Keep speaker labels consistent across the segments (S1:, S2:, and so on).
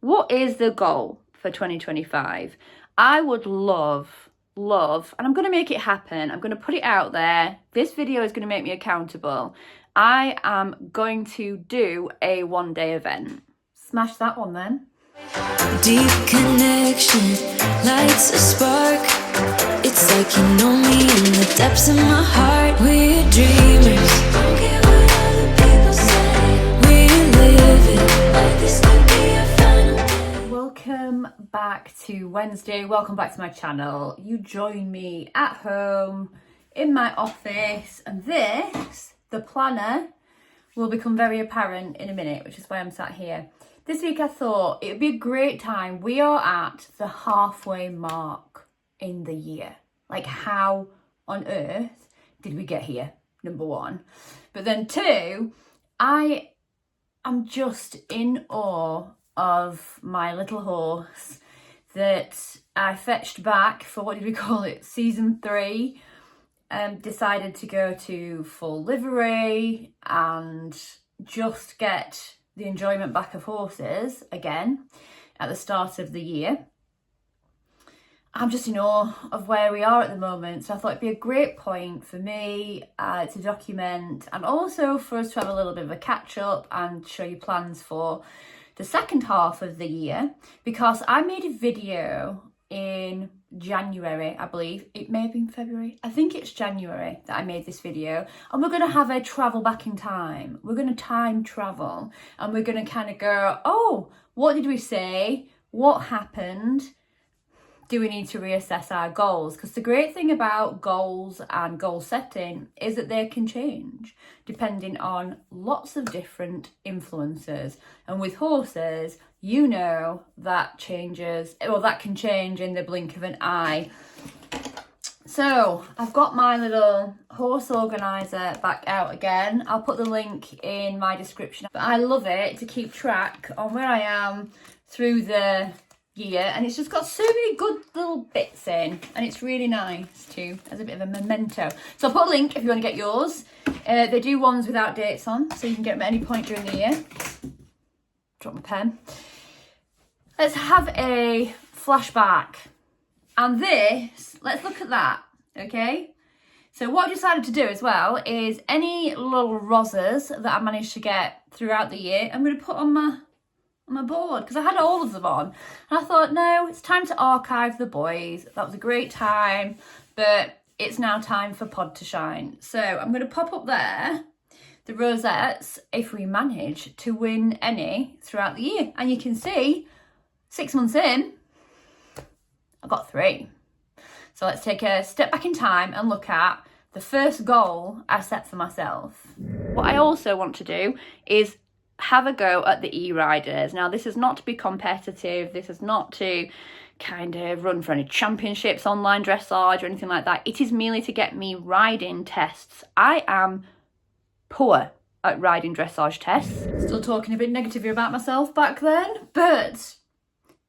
S1: what is the goal for 2025? I would love, and I'm going to make it happen. I'm going to put it out there. This video is going to make me accountable. I am going to do a one-day event. Smash that one then.
S2: Deep connection lights a spark. It's like you know me in the depths of my heart. We're dreamers. Don't care what other people say. We live it like this could be a final day.
S1: Welcome back to Wednesday. Welcome back to my channel. You join me at home in my office, and this, the planner, will become very apparent in a minute, which is why I'm sat here. This week I thought it would be a great time. We are at the halfway mark in the year. Like, how on earth did we get here? Number one. But then two, I am just in awe of my little horse that I fetched back for, what did we call it, season 3. Decided to go to full livery and just get the enjoyment back of horses again at the start of the year. I'm just in awe of where we are at the moment, so I thought it'd be a great point for me to document, and also for us to have a little bit of a catch up and show you plans for the second half of the year, because I made a video in January, I believe. It may have been February. I think it's January that I made this video, and we're going to have a travel back in time. We're going to time travel, and we're going to kind of go, oh, what did we say? What happened? Do we need to reassess our goals? Because the great thing about goals and goal setting is that they can change depending on lots of different influences. And with horses, you know that changes, well, that can change in the blink of an eye. So I've got my little horse organizer back out again. I'll put the link in my description. But I love it to keep track on where I am through the year, and it's just got so many good little bits in, and it's really nice too as a bit of a memento. So I'll put a link if you want to get yours. They do ones without dates on, so you can get them at any point during the year. Drop my pen. Let's have a flashback, and this, let's look at that. Okay, so what I decided to do as well is any little roses that I managed to get throughout the year, I'm going to put on my board, because I had all of them on, and I thought, no, it's time to archive the boys. That was a great time, but it's now time for Pod to shine. So I'm going to pop up there the rosettes if we manage to win any throughout the year. And you can see 6 months in, I've got 3. So let's take a step back in time and look at the first goal I set for myself. What I also want to do is have a go at the e-riders. Now, this is not to be competitive. This is not to kind of run for any championships, online dressage or anything like that. It is merely to get me riding tests. I am poor at riding dressage tests. Still talking a bit negatively about myself back then, but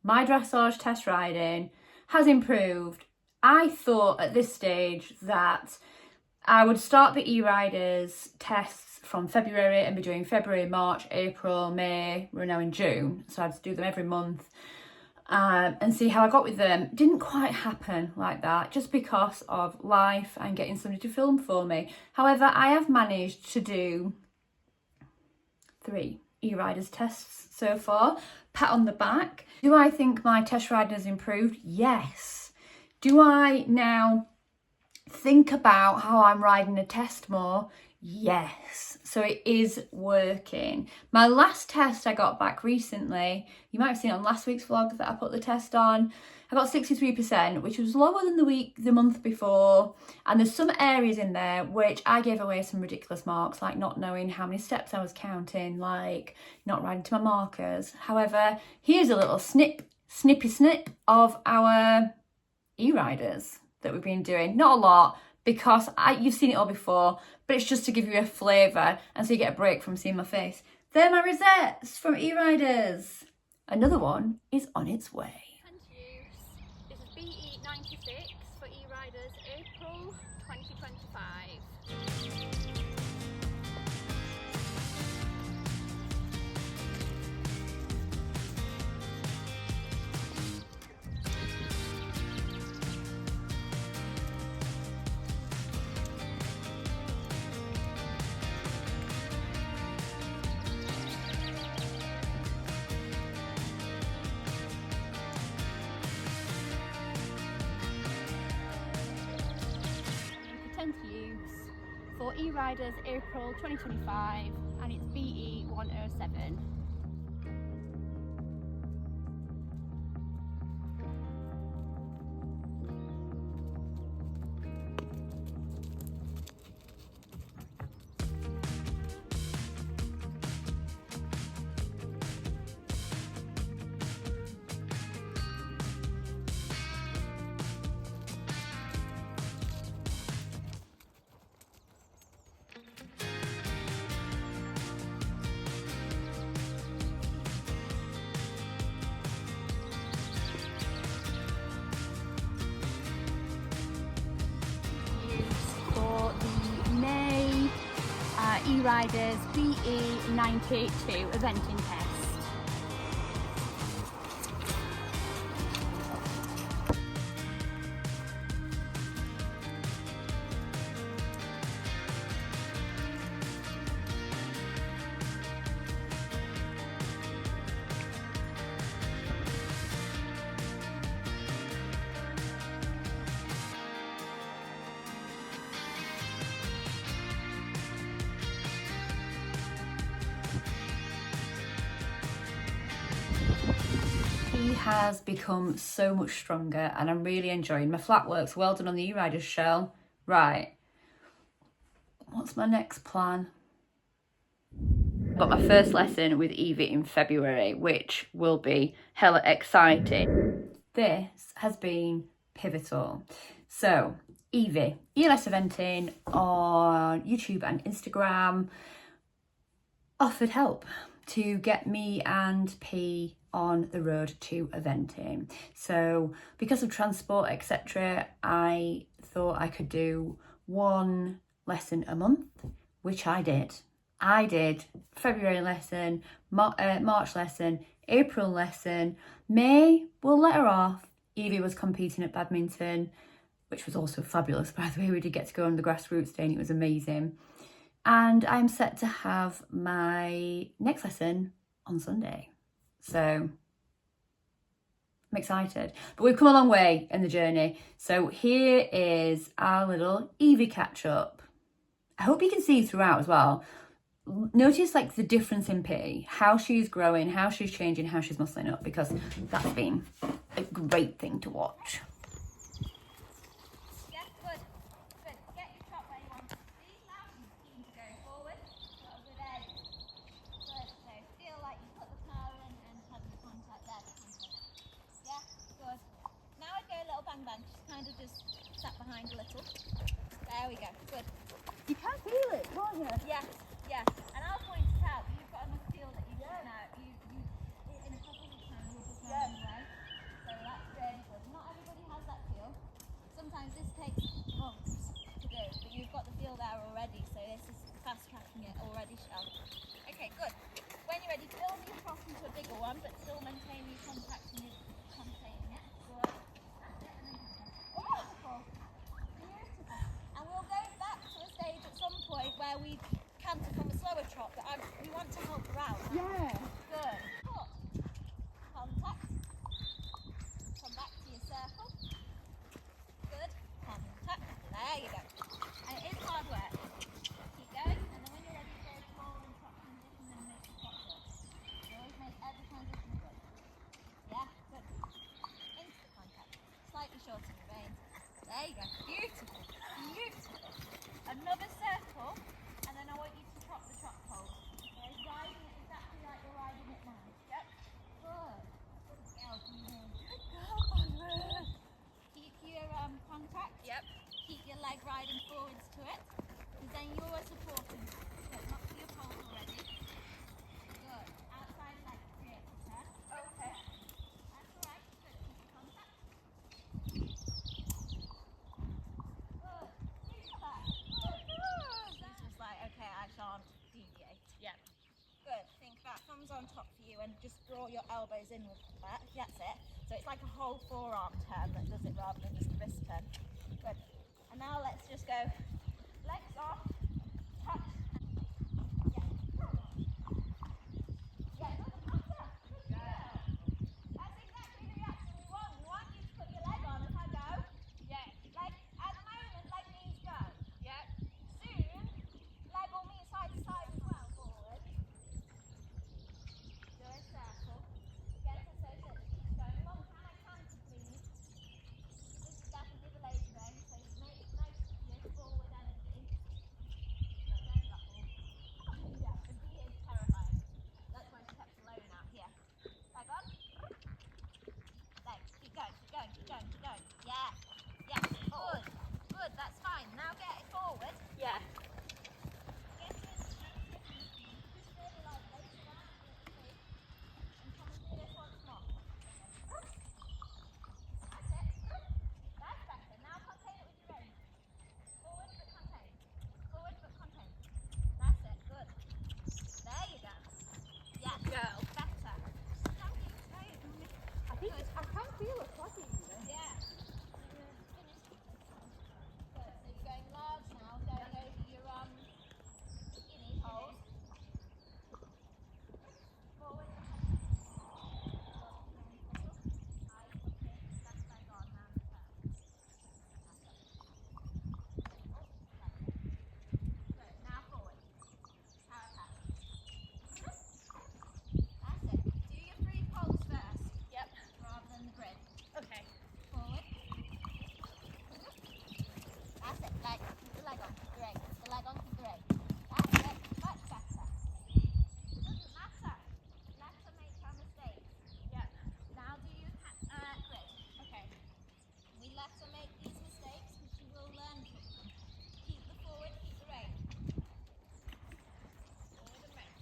S1: my dressage test riding has improved. I thought at this stage that I would start the e-riders tests from February and be doing February, March, April, May. We're now in June, so I had to do them every month and see how I got with them. Didn't quite happen like that, just because of life and getting somebody to film for me. However, I have managed to do 3 e-riders tests so far. Pat on the back. Do I think my test riding has improved? Yes. Do I now think about how I'm riding a test more? Yes. So it is working. My last test I got back recently, you might have seen on last week's vlog that I put the test on, I got 63%, which was lower than the month before. And there's some areas in there which I gave away some ridiculous marks, like not knowing how many steps I was counting, like not riding to my markers. However, here's a little snippy snip of our e-riders that we've been doing. Not a lot, because you've seen it all before, but it's just to give you a flavour and so you get a break from seeing my face. They're my rosettes from e-riders. Another one is on its way.
S3: This is BE 96 for e-riders April 2025. for E-Riders April 2025, and it's BE 107. For the May E-Riders BE 982 eventing test.
S1: He has become so much stronger and I'm really enjoying my flat works. Well done on the E-Riders shell. Right, what's my next plan? Got my first lesson with Eevee in February, which will be hella exciting. This has been pivotal. So Eevee, ELS eventing on YouTube and Instagram, offered help to get me and P on the road to eventing. So because of transport, etc., I thought I could do one lesson a month, which I did. I did February lesson, March lesson, April lesson, May, we'll let her off. Eevee was competing at badminton, which was also fabulous, by the way. We did get to go on the grassroots day and it was amazing. And I'm set to have my next lesson on Sunday. So I'm excited. But we've come a long way in the journey. So here is our little Eevee catch up. I hope you can see throughout as well. Notice like the difference in P, how she's growing, how she's changing, how she's muscling up, because that's been a great thing to watch.
S3: Yeah, good. Good. Get your trot where you want it to be now. You're keen to go forward. Got a good edge. Good. So feel like you put the power in and have the contact there to contact. Yeah, good. Now I'd go a little bang bang. She's kind of just sat behind a little. There we go. Good.
S1: You can feel it, can't you?
S3: Yeah, yeah. And I'll point it out. You've got enough feel that you can now. You in a couple of weeks time will be fine anyway. So that's really good. Not everybody has that feel. Sometimes this takes months to do, but you've got the feel there already. So this is fast tracking it already, Shell. Okay, good. When you're ready, build your cross into a bigger one, but still maintain your contact and your containing it. Good. That's it. And then beautiful. Beautiful. And we'll go back to a stage at some point where we canter from a slower trot, but we want to help her out.
S1: Yeah.
S3: Good. Foot. Contact. Come back to your circle. Good. Contact. There you go. And it is hard work. Keep going, and then when you're ready, go forward and trot transition and make the trot good. You always make every transition good. Yeah, good. Into the contact. Slightly shorten your reins. There you go. Beautiful. Beautiful. Another circle, and then I want you to trot the trot pole. Okay, riding it exactly like you're riding it now. Yep. Good. Good girl, Eevee. Good girl, Eevee. Keep your contact. Yep. Keep your leg riding forwards to it, because then you're supporting. So not to your pole already. Good. Outside leg creates a turn. Okay. That's alright. Good. Keep your contact. Good. Super. Good. It's just like, okay, I shan't deviate. Yeah. Good. Think about thumbs on top for you and just draw your elbows in with that. That's it. So it's like a whole forearm turn that does it rather than just a wrist turn. Good. And now let's just go legs off, touch. Yeah. Yeah, doesn't matter. Good girl. That's exactly the reaction we want. We want you to put your leg on if I go. Yeah. Like, at the moment, leg knees go. Yeah. Soon, I can't feel it fluffy. Yeah. Good. So you're going large now, going over your guinea holes. Forward. Eyes up here. Left leg on round the curve. Good. Now forward. Power tap. That's it. Do your 3 poles first.
S1: Yep.
S3: Rather than the grid.
S1: Okay.
S3: Forward. That's it. Leg. Keep the leg on. Great. Keep the leg on. Keep the leg. That's it. Much better. Doesn't matter. Let her make her mistakes.
S1: Yep.
S3: Now do your grid.
S1: Okay.
S3: We let her make these mistakes because she will learn from them. Keep the forward. Keep the rein. Forward and rein.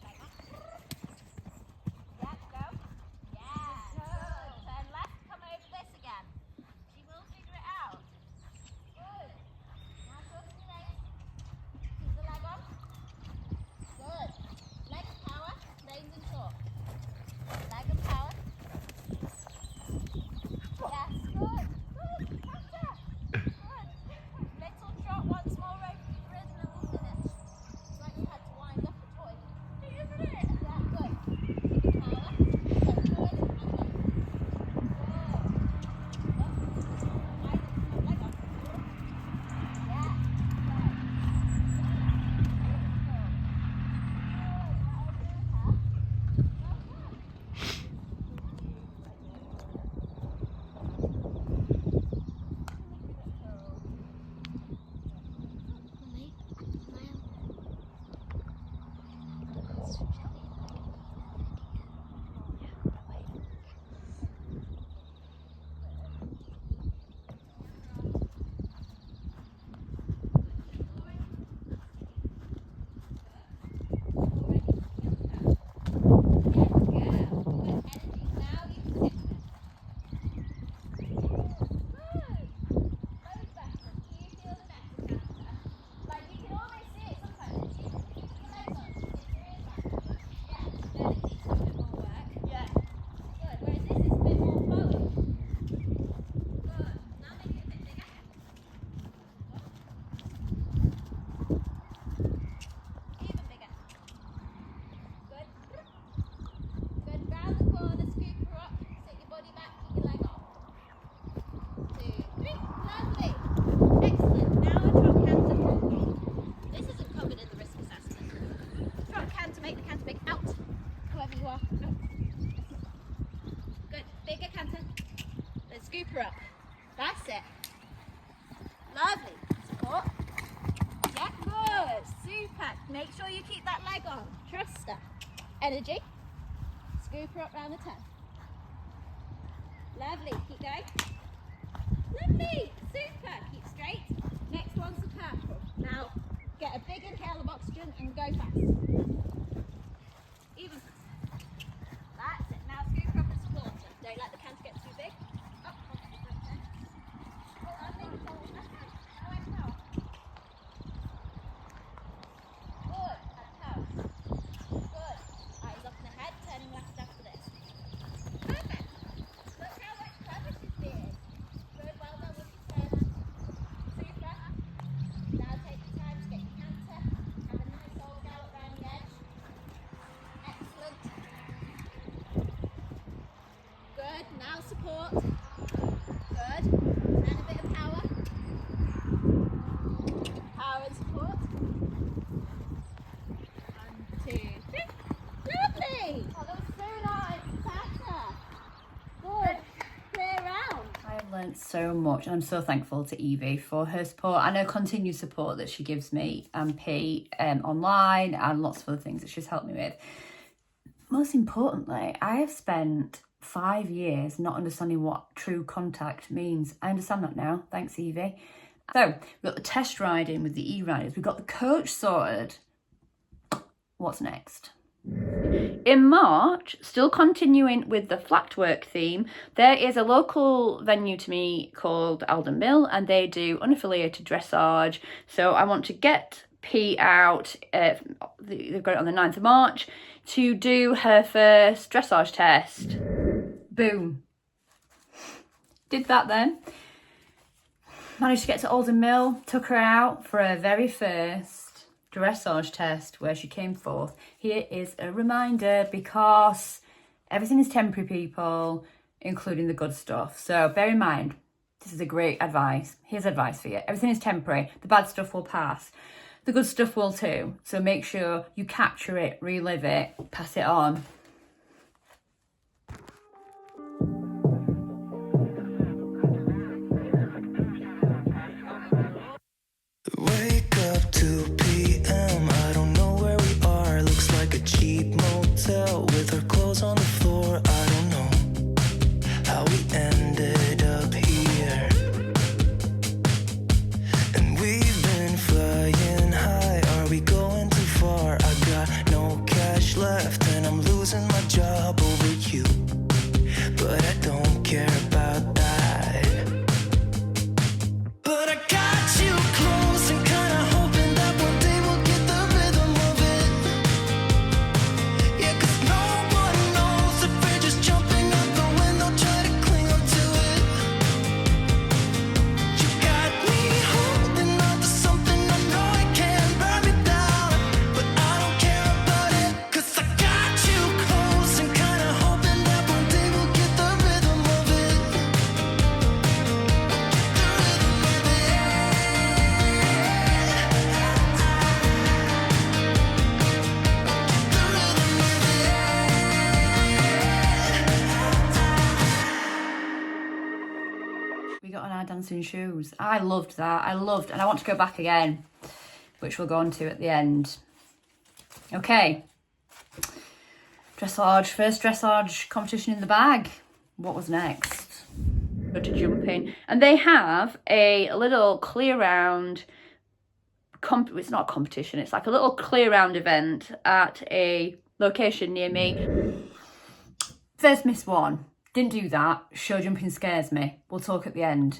S3: Like that. Yeah, go. Yeah. Good. Turn left. Come over this again. She will figure it out. Good. Now shorten the reins. Keep the leg on. Good. Leg and power. Reins and short. Leg and power. Yes. Good. Good. Faster. Good. Little trot once more over the grid and then we'll finish. It's like you had to wind up a toy. Isn't it? Yeah. Good. Power. Go forward and back. Good. Leg on. Yeah. Scoop her up. That's it. Lovely. Support. Yeah, good. Super. Make sure you keep that leg on. Trust her. Energy. Scoop her up round the turn. Lovely. Keep going. Lovely. Super. Keep straight. Next one's the purple. Now, get a big inhale of oxygen and go fast. Even faster. That's it. Now scoop her up and support her. Don't let the canter get too big. Up. Good. And power. Good. Eyes up and ahead, turning left after this. Perfect. Look how much clever she's being. Good, well done with your turn. Super. Now take your time to get your canter. Have a nice old gallop round the edge. Excellent. Good, now support. Good. And a bit of power. Power and support. 1, 2, 3. Lovely! Oh, that was so nice. Better. Good. Clear round.
S1: I have learnt so much and I'm so thankful to Eevee for her support and her continued support that she gives me and P online and lots of other things that she's helped me with. Most importantly, I have spent 5 years not understanding what true contact means. I understand that now, thanks Eevee. So we've got the test riding with the e-riders, we've got the coach sorted. What's next? In March, still continuing with the flat work theme, there is a local venue to me called Alden Mill and they do unaffiliated dressage. So I want to get Pete out, they've got it on the 9th of March, to do her first dressage test. Boom. Did that then. Managed to get to Alden Mill, took her out for her very first dressage test where she came fourth. Here is a reminder, because everything is temporary, people, including the good stuff. So bear in mind, this is a great advice. Here's advice for you. Everything is temporary. The bad stuff will pass. The good stuff will too. So make sure you capture it, relive it, pass it on.
S4: Wake up 2 p.m. I don't know where we are. Looks like a cheap motel with our clothes on the floor. I don't know how we ended up here. And we've been flying high. Are we going too far? I got no cash left and I'm losing my job over you. But I don't care about that. But I got you close and kinda hoping that one day we'll get the rhythm of it. Yeah, 'cause no one knows if we're just jumping out the window, try to cling on to it. You got me holding on to something I know I can't burn me down, but I don't care about it, 'cause I got you close and kinda hoping that one day we'll get the rhythm of it.
S1: We got on our dancing shoes. I loved that. And I want to go back again, which we'll go on to at the end. Okay. Dressage, first dressage competition in the bag. What was next? Go to jumping. And they have a little clear round, it's not a competition, it's like a little clear round event at a location near me. First missed one. Didn't do that. Show jumping scares me. We'll talk at the end.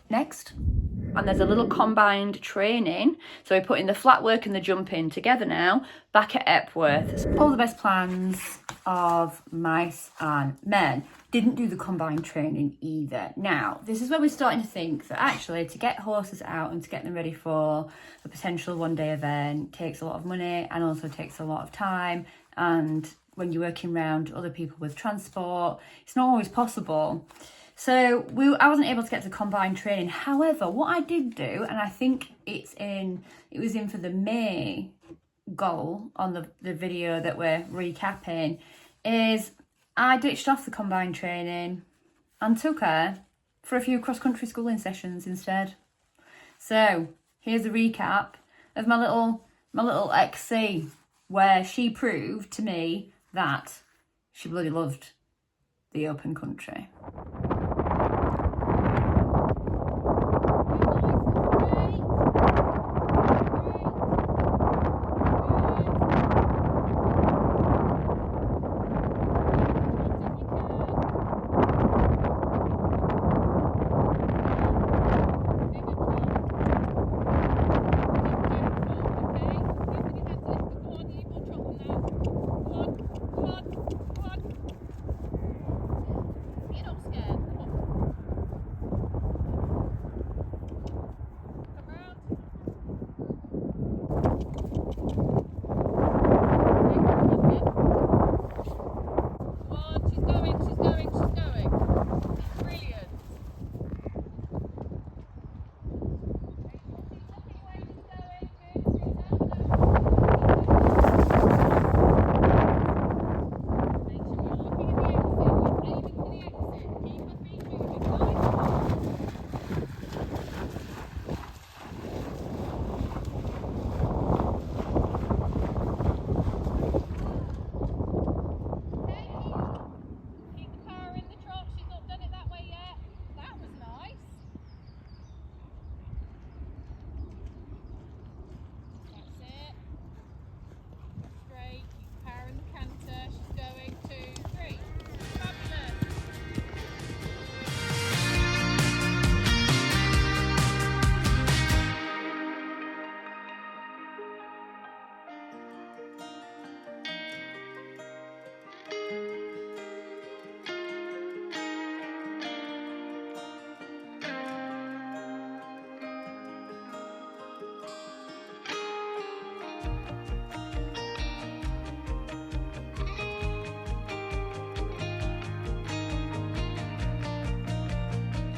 S1: Next. And there's a little combined training. So we're putting the flat work and the jumping together now, back at Epworth. All the best plans of mice and men. Didn't do the combined training either. Now, this is where we're starting to think that actually to get horses out and to get them ready for a potential one-day event takes a lot of money and also takes a lot of time. And when you're working around other people with transport, it's not always possible. So I wasn't able to get to combined training. However, what I did do, and I think it was in for the May goal on the video that we're recapping, is I ditched off the combined training and took her for a few cross-country schooling sessions instead. So here's a recap of my little XC, where she proved to me that she bloody loved the open country.
S3: You're not scared.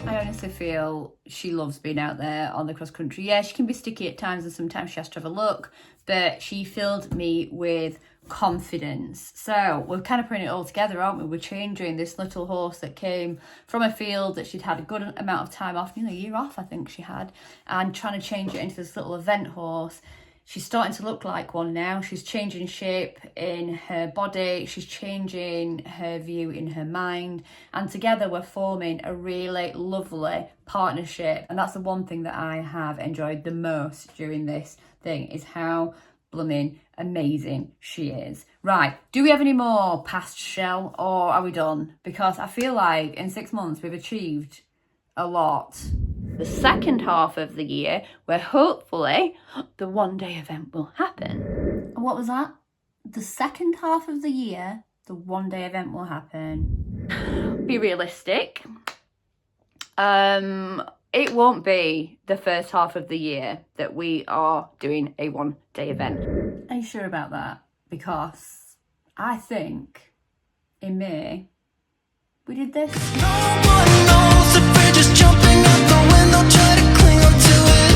S1: I honestly feel she loves being out there on the cross country. Yeah, she can be sticky at times and sometimes she has to have a look, but she filled me with confidence. So we're kind of putting it all together, aren't we? We're changing this little horse that came from a field that she'd had a good amount of time off, nearly a year off I think she had, and trying to change it into this little event horse. She's starting to look like one now. She's changing shape in her body. She's changing her view in her mind. And together we're forming a really lovely partnership. And that's the one thing that I have enjoyed the most during this thing, is how blooming amazing she is. Right, do we have any more past shell, or are we done? Because I feel like in 6 months we've achieved a lot. The second half of the year, where hopefully the one-day event will happen. What was that? The second half of the year, the one-day event will happen. Be realistic. It won't be the first half of the year that we are doing a one-day event. Are you sure about that? Because I think in May we did this.
S4: No one knows if we're just jumping out the window, try to cling onto it.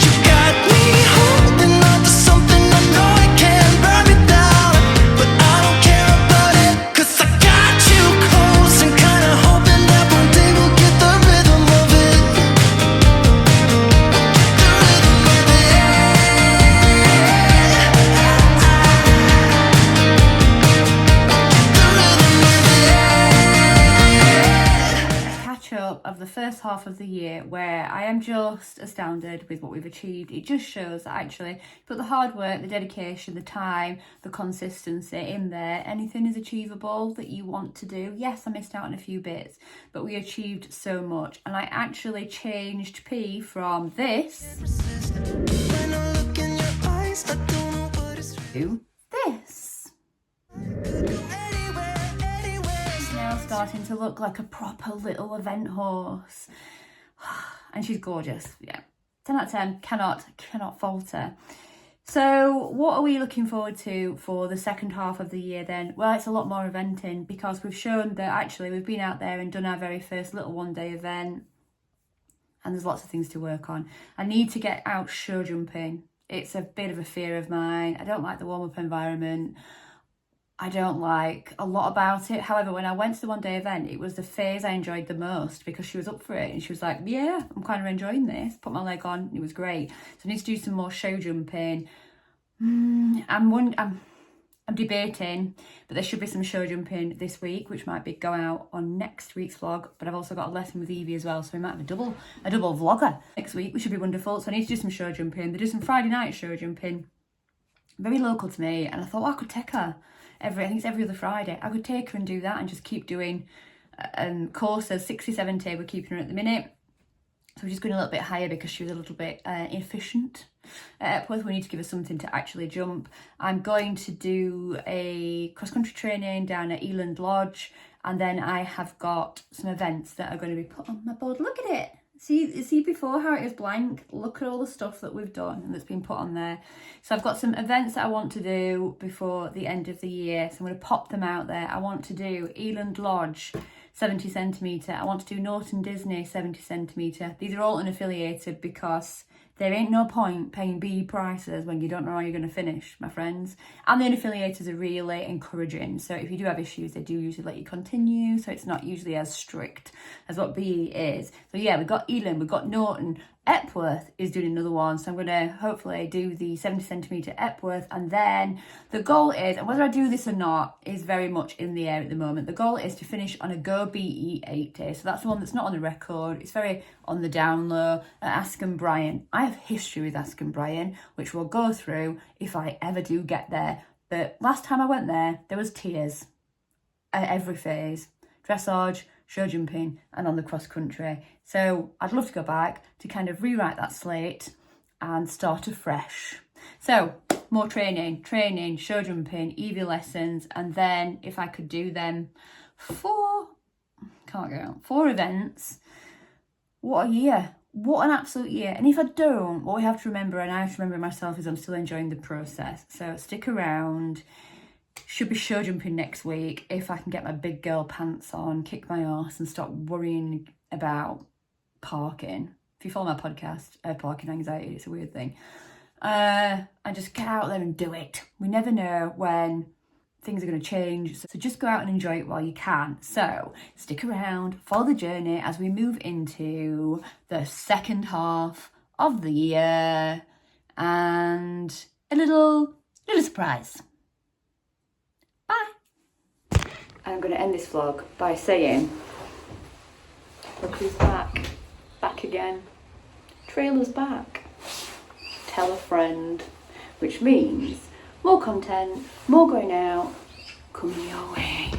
S4: You got me holding on to something I know I can't burn me down, but I don't care about it, 'cause I got you close and kinda hoping that one day we'll get the rhythm of it. The rhythm of
S1: Catch up of the first half of the year, where I am just astounded with what we've achieved. It just shows that actually put the hard work, the dedication, the time, the consistency in there, anything is achievable that you want to do. Yes, I missed out on a few bits, but we achieved so much. And I actually changed P from this
S4: When I look in your eyes, I don't know what is
S1: to this. She's now starting to look like a proper little event horse. And she's gorgeous, yeah. 10 out of 10, cannot falter. So what are we looking forward to for the second half of the year then? Well, it's a lot more eventing, because we've shown that actually we've been out there and done our very first little one-day event, and there's lots of things to work on. I need to get out show jumping. It's a bit of a fear of mine. I don't like the warm-up environment. I don't like a lot about it. However, when I went to the one-day event, it was the phase I enjoyed the most, because she was up for it and she was like, yeah, I'm kind of enjoying this. Put my leg on, it was great. So I need to do some more show jumping. I'm debating, but there should be some show jumping this week, which might be go out on next week's vlog. But I've also got a lesson with Eevee as well, so we might have a double vlogger next week, which should be wonderful. So I need to do some show jumping. They do some Friday night show jumping, very local to me, and I thought, I could take her I think it's every other Friday. I could take her and do that and just keep doing courses. 60, 70 we're keeping her at the minute. So we're just going a little bit higher because she was a little bit inefficient at Epworth. We need to give her something to actually jump. I'm going to do a cross-country training down at Eland Lodge, and then I have got some events that are going to be put on my board. Look at it. See before how it is blank? Look at all the stuff that we've done and that's been put on there. So I've got some events that I want to do before the end of the year. So I'm going to pop them out there. I want to do Eland Lodge, 70 centimetre. I want to do Norton Disney, 70 centimetre. These are all unaffiliated, because there ain't no point paying B prices when you don't know how you're going to finish, my friends. And the unaffiliators are really encouraging. So if you do have issues, they do usually let you continue. So it's not usually as strict as what BE is. So yeah, we've got Eland, we've got Norton. Epworth is doing another one, so I'm going to hopefully do the 70 centimetre Epworth, and then the goal is, and whether I do this or not is very much in the air at the moment, the goal is to finish on a Go BE 80, so that's the one that's not on the record. It's very on the down low at Askham Bryan. I have history with Askham Bryan, which we'll go through if I ever do get there, but last time I went there was tears at every phase. Dressage, show jumping, and on the cross country. So I'd love to go back to kind of rewrite that slate and start afresh. So more training, show jumping, Eevee lessons, and then if I could do them 4 events. What a year. What an absolute year. And if I don't, what we have to remember, and I have to remember myself, is I'm still enjoying the process. So stick around. should be show jumping next week if I can get my big girl pants on, kick my ass and stop worrying about parking. If you follow my podcast, parking anxiety, it's a weird thing. And just get out there and do it. We never know when things are going to change, so just go out and enjoy it while you can. So stick around, follow the journey as we move into the second half of the year and a little surprise. Bye. I'm going to end this vlog by saying, look who's back again. Trailer's back. Tell a friend, which means more content, more going out, coming your way.